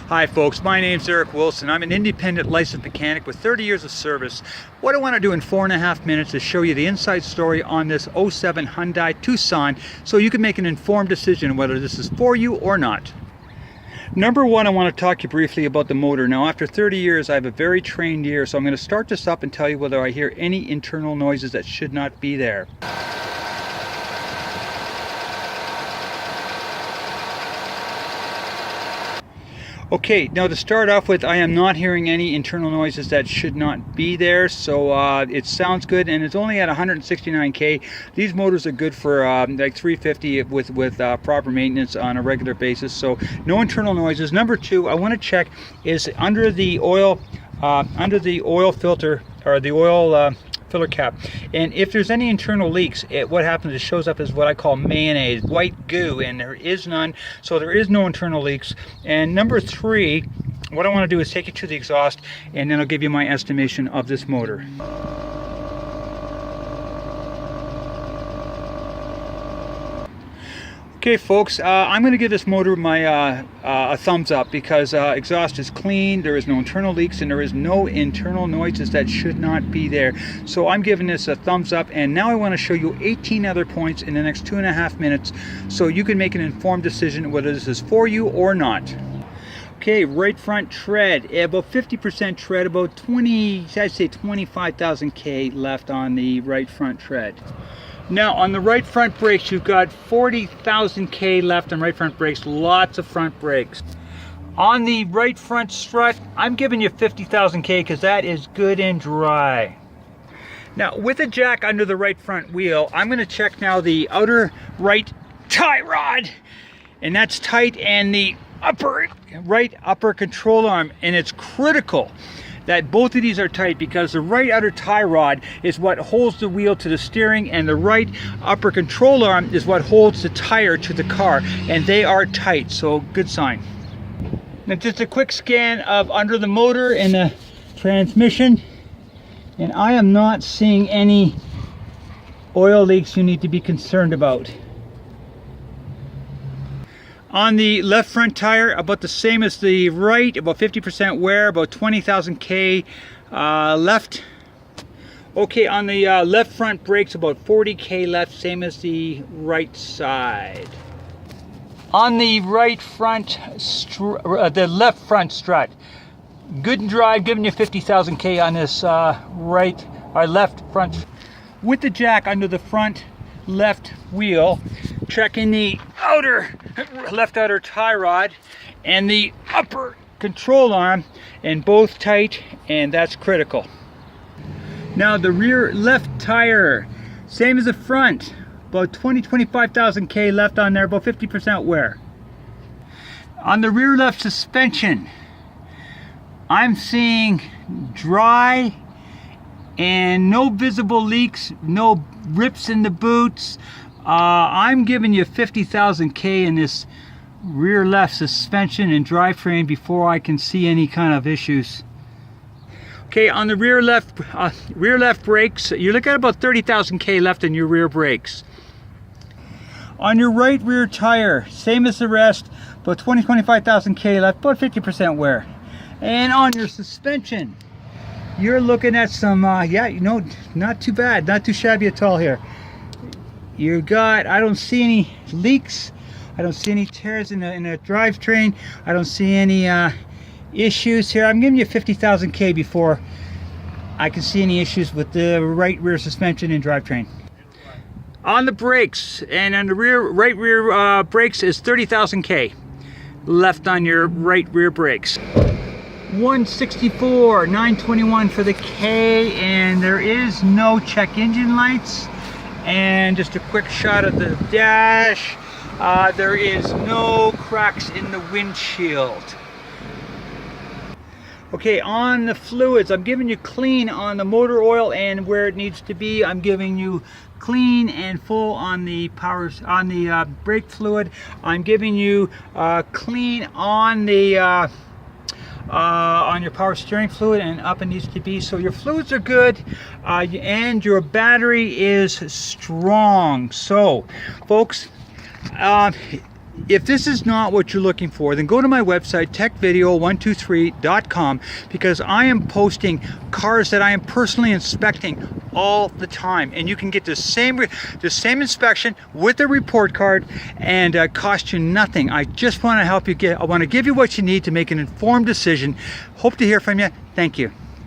Hi folks, my name's Eric Wilson. I'm an independent licensed mechanic with 30 years of service. What I want to do in 4.5 minutes is show you the inside story on this '07 Hyundai Tucson so you can make an informed decision whether this is for you or not. Number one, I want to talk to you briefly about the motor. Now, after 30 years, I have a very trained ear, so I'm going to start this up and tell you whether I hear any internal noises that should not be there. Okay, now to start off with, I am not hearing any internal noises that should not be there, so it sounds good, and it's only at 169k. These motors are good for like 350 with proper maintenance on a regular basis, so no internal noises. Number two, I want to check is under the oil filter, or the oil filler cap, and if there's any internal leaks, what happens is it shows up as what I call mayonnaise, white goo, and there is none, so there is no internal leaks. And number three, what I want to do is take you to the exhaust, and then I'll give you my estimation of this motor. Okay folks, I'm going to give this motor my a thumbs up because exhaust is clean, there is no internal leaks, and there is no internal noises that should not be there. So I'm giving this a thumbs up, and now I want to show you 18 other points in the next 2.5 minutes so you can make an informed decision whether this is for you or not. Okay, right front tread, about 50% tread, about 25,000 K left on the right front tread. Now on the right front brakes, you've got 40,000 K left on right front brakes, lots of front brakes. On the right front strut, I'm giving you 50,000 K because that is good and dry. Now with a jack under the right front wheel, I'm going to check now the outer right tie rod, and that's tight, and the right upper control arm, and it's critical that both of these are tight because the right outer tie rod is what holds the wheel to the steering, and the right upper control arm is what holds the tire to the car, and they are tight, so good sign. Now just a quick scan of under the motor and the transmission, and I am not seeing any oil leaks you need to be concerned about. On the left front tire, about the same as the right, about 50% wear, about 20,000 K left. Okay, on the left front brakes, about 40 K left, same as the right side. On the right front, the left front strut, good and dry, giving you 50,000 K on this left front. With the jack under the front left wheel, checking the left outer tie rod and the upper control arm, and both tight, and that's critical. Now the rear left tire, same as the front, about 25,000 K left on there, about 50% wear. On the rear left suspension, I'm seeing dry and no visible leaks, no rips in the boots. I'm giving you 50,000 K in this rear left suspension and drivetrain before I can see any kind of issues. Okay, on the rear left brakes, you're looking at about 30,000 K left in your rear brakes. On your right rear tire, same as the rest, about 25,000 K left, about 50% wear. And on your suspension, you're looking at some, yeah, you know, not too bad, not too shabby at all here. You got, I don't see any leaks, I don't see any tears in the drivetrain, I don't see any issues here. I'm giving you 50,000 K before I can see any issues with the right rear suspension and drivetrain. On the brakes, and on the right rear brakes is 30,000 K left on your right rear brakes. 164, 921 for the K, and there is no check engine lights. And just a quick shot of the dash, there is no cracks in the windshield. Okay, on the fluids, I'm giving you clean on the motor oil and where it needs to be. I'm giving you clean and full on the brake fluid. I'm giving you clean on the on your power steering fluid, and up it needs to be. So your fluids are good, and your battery is strong. So folks, If this is not what you're looking for, then go to my website, techvideo123.com, because I am posting cars that I am personally inspecting all the time, and you can get the same inspection with a report card, and cost you nothing. I just want to help you I want to give you what you need to make an informed decision. Hope to hear from you. Thank you.